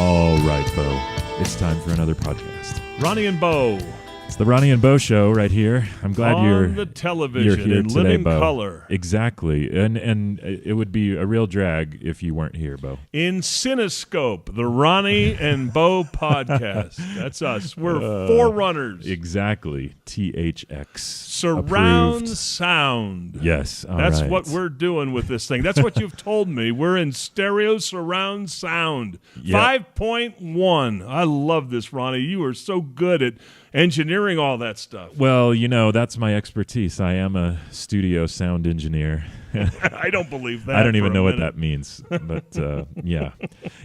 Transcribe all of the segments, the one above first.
All right, Bo. It's time for another podcast. Ronnie and Bo. It's the Ronnie and Bo show right here. I'm glad you're on the television here in today, living Bo. color. Exactly. And it would be a real drag if you weren't here, Bo. In Cinescope, the Ronnie and Bo podcast. That's us. We're forerunners. Exactly. THX. Surround approved. sound. Yes. All That's right. what we're doing with this thing. That's what you've told me. We're in stereo surround sound. Yep. 5.1. I love this, Ronnie. You are so good at engineering all that stuff. Well, you know, that's my expertise. I am a studio sound engineer. I don't believe that. I don't even for a know what minute. that means. But, yeah.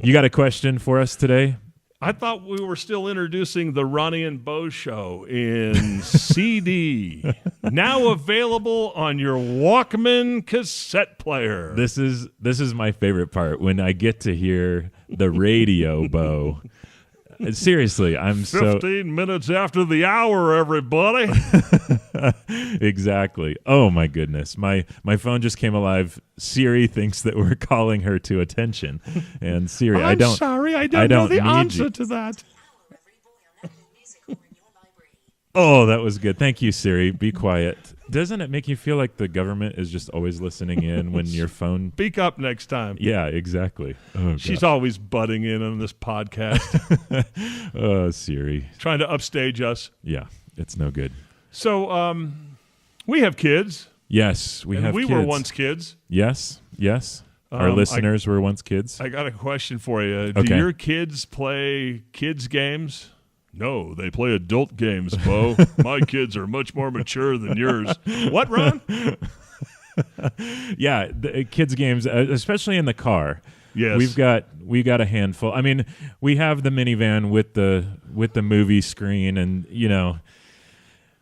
You got a question for us today? I thought we were still introducing the Ronnie and Bo show in CD. Now available on your Walkman cassette player. This is my favorite part, when I get to hear the radio, Bo. Seriously, I'm 15 minutes after the hour, everybody. Exactly. Oh my goodness. My phone just came alive. Siri thinks that we're calling her to attention. And Siri, I'm sorry, I don't know the answer to that. Oh, that was good. Thank you, Siri. Be quiet. Doesn't it make you feel like the government is just always listening in when your phone... Speak up next time. Yeah, exactly. Oh, She's gosh. always butting in on this podcast, Oh, Siri. trying to upstage us. Yeah, it's no good. So we have kids. Yes, we and have we kids. were once kids. Yes. Our I- listeners were once kids. I got a question for you. Okay. Do your kids play kids games? No, they play adult games, Bo. My kids are much more mature than yours. What, Ron? Yeah, the kids games, especially in the car. Yes. we got a handful. I mean, we have the minivan with the movie screen, and you know,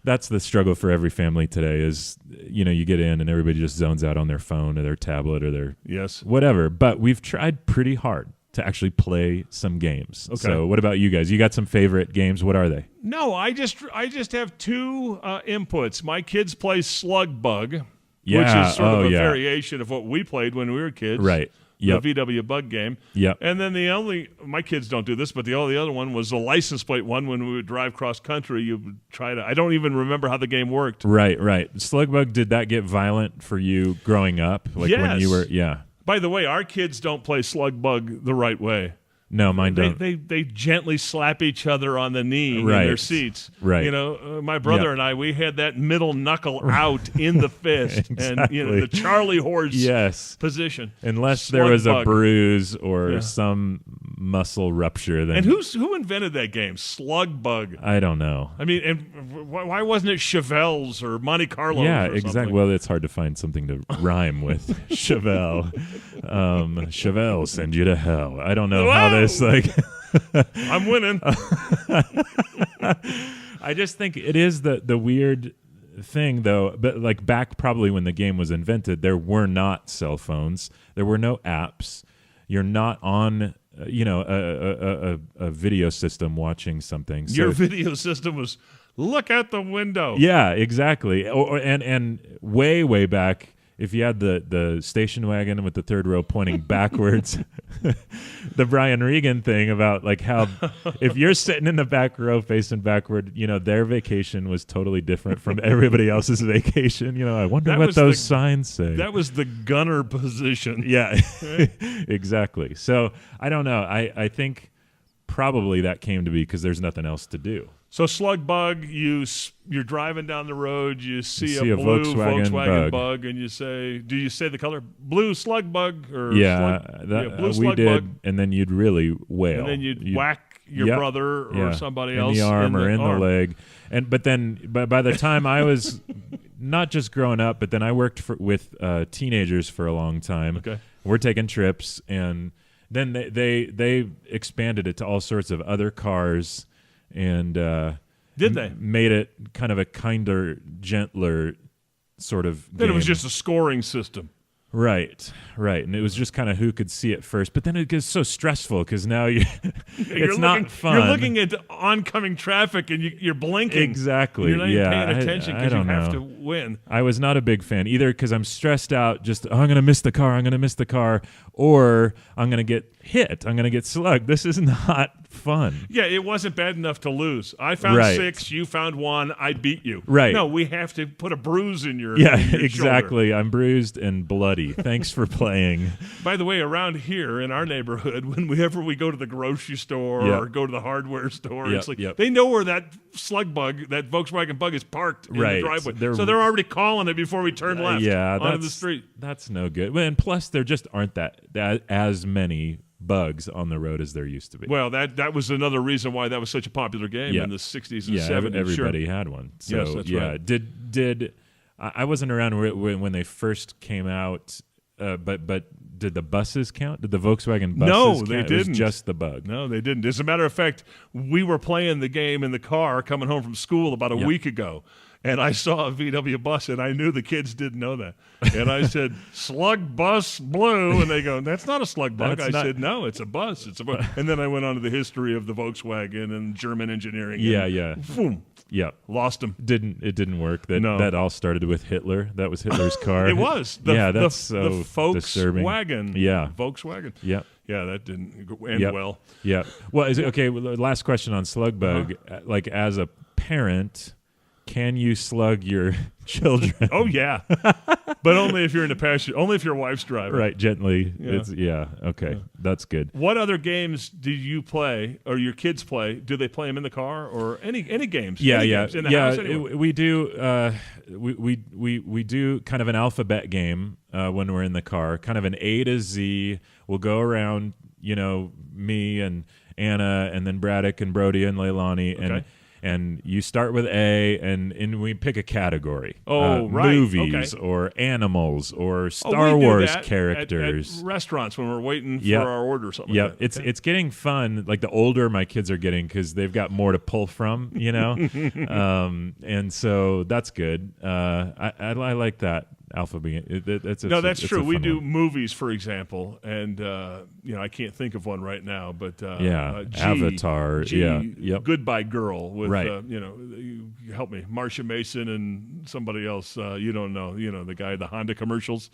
that's the struggle for every family today. Is, you know, you get in and everybody just zones out on their phone or their tablet or their whatever. But we've tried pretty hard to actually play some games. Okay. So what about you guys? You got some favorite games? What are they? No, I just have two inputs. My kids play Slug Bug, which Yeah. is sort of a yeah. variation of what we played when we were kids. Right. Yep. The VW Bug game. Yep. And then my kids don't do this, but the only other one was the license plate one. When we would drive cross country, you would try to, I don't even remember how the game worked. Right. Slugbug, did that get violent for you growing up? Like when you were, yeah. By the way, our kids don't play Slug Bug the right way. No, mine don't. They gently slap each other on the knee in Right. their seats. Right. You know, my brother Yep. and I, we had that middle knuckle out in the fist, and you know, Exactly. the Charlie horse Yes. position. Unless there Slug was a Bug. bruise or Yeah. some muscle rupture. Then And who invented that game? Slug Bug. I don't know. I mean, and why wasn't it Chevelle's or Monte Carlo? Yeah, or exactly. something? Well, it's hard to find something to rhyme with Chevelle. Chevelle send you to hell. I don't know how Whoa! this like. I'm winning. I just think it is the weird thing, though. But like back probably when the game was invented, there were not cell phones. There were no apps. You're not on, a video system watching something. So, Your video system was look out the window. yeah, exactly. And way back, if you had the station wagon with the third row pointing backwards, the Brian Regan thing about like how if you're sitting in the back row facing backward, you know, their vacation was totally different from everybody else's vacation. You know, I wonder That what was those signs say. That was the gunner position. Yeah, exactly. So I don't know. I think probably that came to be because there's nothing else to do. So Slug Bug, you're driving down the road, you see a blue Volkswagen bug, and you say, do you say the color? Blue Slug Bug? Or Yeah, blue we Slug did, Bug. and then you'd really wail. And then you'd whack your Yep. brother or somebody in else the arm or in arm. the leg. But then by the time I was not just growing up, but then I worked with teenagers for a long time. Okay. We're taking trips, and then they expanded it to all sorts of other cars, and Did they? made it kind of a kinder, gentler sort of Then game. it was just a scoring system. Right, and it was just kind of who could see it first. But then it gets so stressful because now it's not fun. You're looking at oncoming traffic and you're blinking. Exactly. You're not even Yeah, paying attention I because you don't have know. to win. I was not a big fan either because I'm stressed out. Just I'm going to miss the car, or I'm going to get hit. I'm going to get slugged. This is not fun. Yeah, it wasn't bad enough to lose. I found Right. 6, you found 1, I beat you. Right. No, we have to put a bruise in your Yeah, in your exactly. shoulder. I'm bruised and bloody. Thanks for playing. By the way, around here in our neighborhood, whenever we go to the grocery store Yep. or go to the hardware store, Yep, it's like yep. they know where that slug bug, that Volkswagen bug is parked in Right. the driveway. They're- So they're already calling it before we turn left Yeah, onto the street. That's no good. And plus, there just aren't that as many bugs on the road as there used to be. Well, that was another reason why that was such a popular game Yeah. in the 60s and yeah, 70s. everybody Sure. had one. So Yes, that's yeah, right. did I wasn't around when they first came out, but did the buses count? Did the Volkswagen buses No, count? they It was didn't. just the bug. No, they didn't. As a matter of fact, we were playing the game in the car coming home from school about a Yep. week ago, and I saw a VW bus, and I knew the kids didn't know that. And I said, "Slug bus blue," and they go, "That's not a slug bug." That's I not- said, "No, it's a bus. It's a bus." And then I went on to the history of the Volkswagen and German engineering. Yeah, and yeah. Boom, Yeah. lost them. It didn't work. No. That all started with Hitler. That was Hitler's car. It was. Yeah, the, that's so the disturbing. Volkswagen. Yeah. Volkswagen. Yeah. Yeah, that didn't end Yep. well. Yeah. Well, is it okay? Well, the last question on slug bug. Like, as a parent, can you slug your children? Oh yeah, but only if you're in the pasture. Only if your wife's driving. Right, gently. Yeah. Okay, that's good. What other games do you play, or your kids play? Do they play them in the car, or any games? Yeah, Any yeah, games in the yeah. house anyway? We do. We do kind of an alphabet game when we're in the car. Kind of an A to Z. We'll go around. Me and Anna, and then Braddock and Brody and Leilani, Okay. and you start with A, and we pick a category. Oh, right. Movies Okay. or animals or Oh, Star we do Wars that characters. at restaurants when we're waiting Yep. for our order or something. Yeah, like that. it's getting fun. Like, the older my kids are getting, because they've got more to pull from, and so that's good. I like that alphabet. That's true. a We fun do one. movies, for example, and I can't think of one right now, but Avatar. G, Yeah, yep. Goodbye Girl with Right. you help me, Marcia Mason and somebody else. You don't know, the guy, the Honda commercials.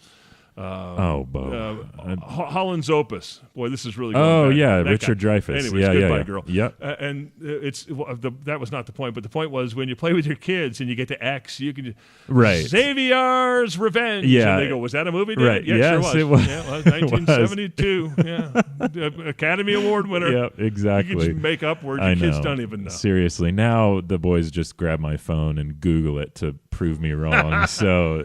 Bo. Holland's Opus. Boy, this is really going Oh back. yeah, That Richard guy. Dreyfuss. Anyways, yeah, Goodbye yeah. Girl. Yep. And that was not the point, but the point was, when you play with your kids and you get to X, you can Right. Xavier's Revenge. Yeah. And they go, "Was that a movie, Dad?" Right. Yeah, Yes, sure it was. was. Yeah, it was. It was. 1972. Yeah. Academy Award winner. Yep. You Exactly. can just make up words I your know. kids don't even know. Seriously, now the boys just grab my phone and Google it to prove me wrong. So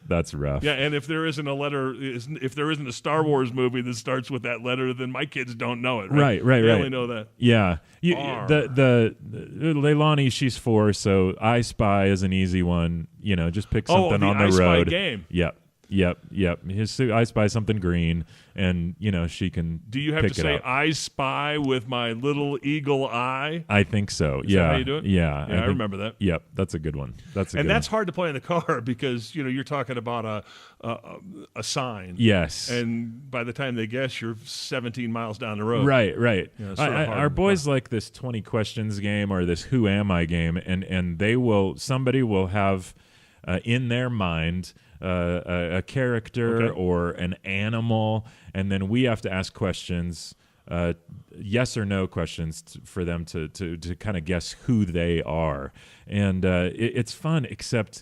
that's rough. Yeah, and if there isn't a letter, if there isn't a Star Wars movie that starts with that letter, then my kids don't know it. Right. Right. They only know that. Yeah. R. The Leilani, she's 4, so I Spy is an easy one. Just pick something the on the I Spy road. game. Yep. I Spy something green, and she can. Do you have pick to it say out. "I spy" with my little eagle eye? I think so. Is yeah. that how you do it? Yeah. I remember that. Yep. That's a good one. That's hard to play in the car because you're talking about a sign. Yes. And by the time they guess, you're 17 miles down the road. Right. Yeah, it's sort of hard. Our boys like this 20 questions game or this Who Am I game, and somebody will have in their mind a character or an animal, and then we have to ask questions, yes or no questions for them to kind of guess who they are. And it's fun, except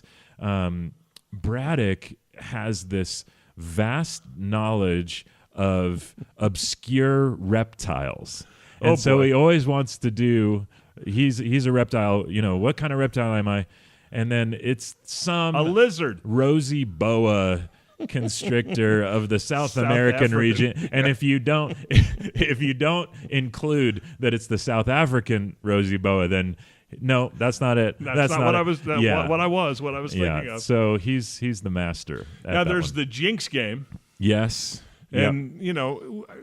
Braddock has this vast knowledge of obscure reptiles. And so he always wants to do, he's a reptile, what kind of reptile am I? And then it's A lizard. rosy boa constrictor of the South American African. region. And if you don't include that it's the South African rosy boa, then no, that's not it. That's not what it. I was. What I was thinking of. So he's the master. Now there's the Jinx game. Yes. And,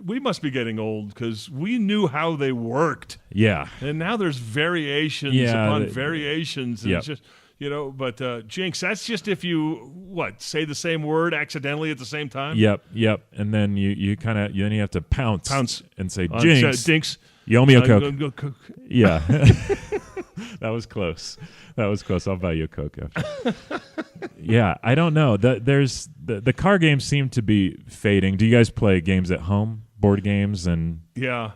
we must be getting old because we knew how they worked. Yeah. And now there's variations upon variations. And it's just, but Jinx, that's just if you, say the same word accidentally at the same time? Yep. And then you kind of, then you have to pounce and say, Jinx. Jinx. You owe me a Coke. Yeah. That was close. I'll buy you a Coke after. Yeah, I don't know. The car games seem to be fading. Do you guys play games at home board games and Yeah.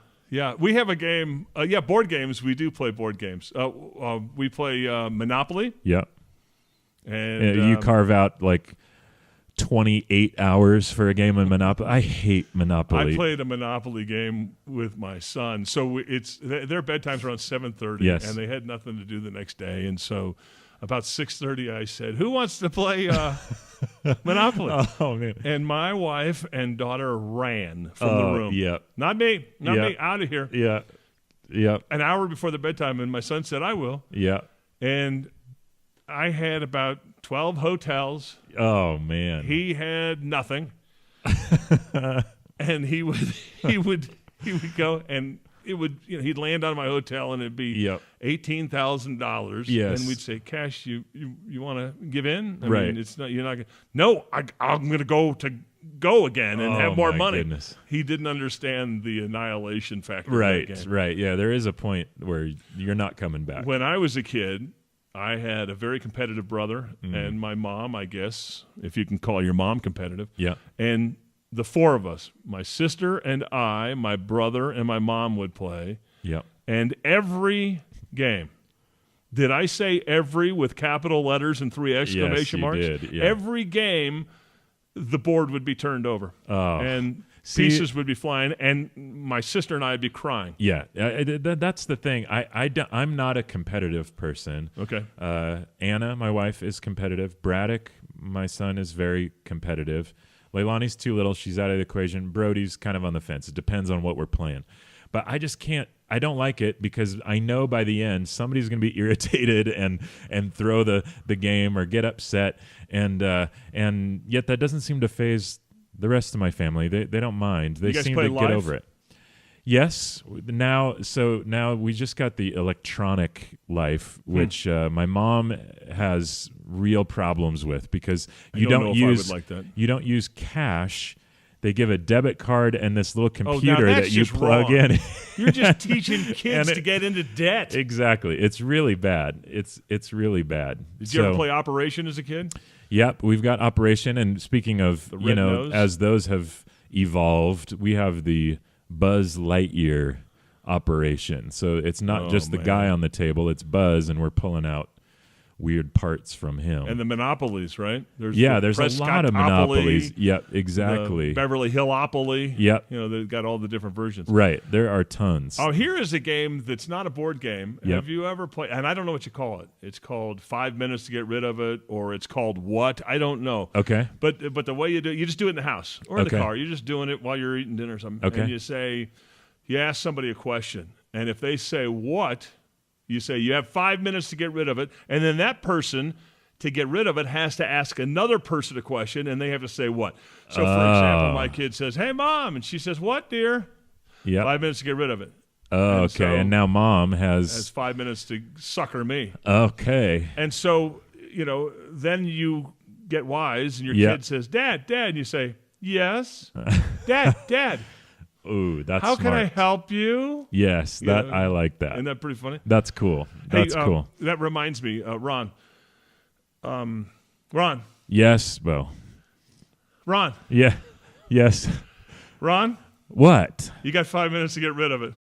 We have a game. Board games. We do play board games. We play Monopoly. yeah. And You carve out like 28 hours for a game of Monopoly. I hate Monopoly. I played a Monopoly game with my son. So their bedtime's around 7:30, Yes. and they had nothing to do the next day. And so about 6:30, I said, "Who wants to play Monopoly?" Oh man! And my wife and daughter ran from the room. Yeah, Not me. Out of here. yeah. An hour before the bedtime, and my son said, "I will." Yeah. And I had about 12 hotels. Oh man. He had nothing. And he would go, and it would, he'd land on my hotel, and it'd be $18,000. Yes. And we'd say, "Cash, you want to give in?" I Right. mean, it's not. You're not gonna. No, I'm going to go again and have more my money. Goodness. He didn't understand the annihilation factor. Right. Of that game. Right. Yeah. There is a point where you're not coming back. When I was a kid, I had a very competitive brother, and my mom, I guess, if you can call your mom competitive. Yeah. And the four of us, my sister and I, my brother and my mom would play. Yeah. And every game, did I say every with capital letters and 3 exclamation marks? Yes, you did. Yeah. Every game, the board would be turned over. Oh. And See, pieces would be flying, and my sister and I would be crying. Yeah. That's the thing. I'm not a competitive person. Okay. Anna, my wife, is competitive. Braddock, my son, is very competitive. Leilani's too little. She's out of the equation. Brody's kind of on the fence. It depends on what we're playing. But I just can't. I don't like it because I know by the end somebody's going to be irritated and throw the game or get upset. And yet that doesn't seem to faze the rest of my family. They don't mind. They seem to get over it. Yes. Now we just got the electronic life, which my mom has real problems with because you don't use cash. They give a debit card and this little computer that you plug in. You're just teaching kids to get into debt. Exactly. It's really bad. It's really bad. Did you ever play Operation as a kid? Yep, we've got Operation, and speaking of, nose? as those have evolved, we have the Buzz Lightyear Operation. So it's not just the guy on the table, it's Buzz, and we're pulling out weird parts from him. And the Monopolies, right? There's a lot of Monopolies. Yep, exactly. The Beverly Hillopoly. Yep. They've got all the different versions. Right, there are tons. Oh, here is a game that's not a board game. Yep. Have you ever played? And I don't know what you call it. It's called 5 Minutes to Get Rid of It, or it's called what? I don't know. Okay. But the way you do it, you just do it in the house or in the car. You're just doing it while you're eating dinner or something. Okay. And you ask somebody a question, and if they say what, you say you have 5 minutes to get rid of it, and then that person, to get rid of it, has to ask another person a question, and they have to say what. So, for example, my kid says, "Hey, Mom," and she says, "What, dear?" Yeah. 5 minutes to get rid of it. Okay, and now Mom has 5 minutes to sucker me. Okay. And so, then you get wise, and your kid says, "Dad, Dad," and you say, "Yes, Dad." Ooh, that's How smart. can I help you? Yes, I like that. Isn't that pretty funny? That's cool. That's cool. That reminds me, Ron. Ron. Yes, Bo. Ron. Yeah. Yes. Ron. What? You got 5 minutes to get rid of it.